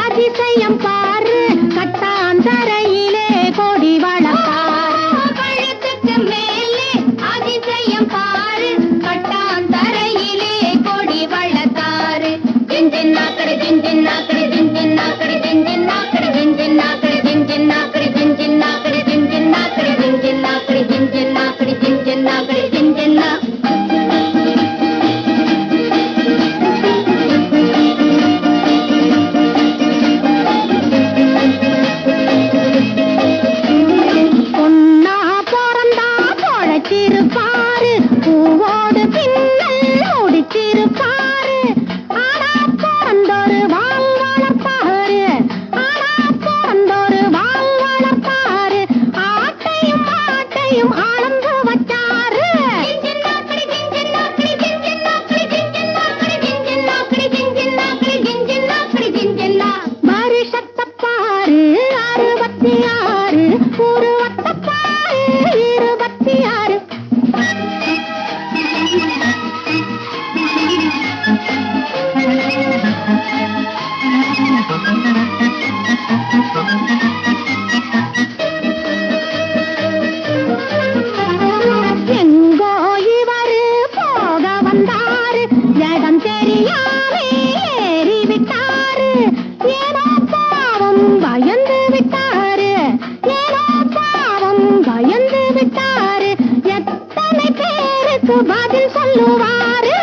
அதிசயம் பாரு கட்டாந்தரையிலே கொடி வளர்த்தார் கழுத்துக்கு மேலே அதிசயம் பாரு கட்டாந்தரையிலே கொடி வளர்த்தாரு ஜிஞ்சின் நாக்கடி ஜிஞ்சின் நாக்கடி ஜிஞ்சின் நாக்கடி ஜிஞ்சின் நாக்கடி ஜிஞ்சின் நாக்கடி ஜிஞ்சின் நாக்கடி ஜிஞ்சின் நாக்கடி ஜிஞ்சின் நாக்கடி ஜிஞ்சின் நாக்கடி ஜிஞ்சின் நாக்கடி ஜிஞ்சின் நாக்கடி ஜிஞ்சின் நா எங்கோ இவரு போக வந்தாரு ஜடம் தெரியாமே ஏறி விட்டாரு ஏனோ பாவம் பயந்து விட்டாரு ஏனோ பாவம் பயந்து விட்டாரு எத்தனை பேருக்கு பதில் சொல்லுவாரு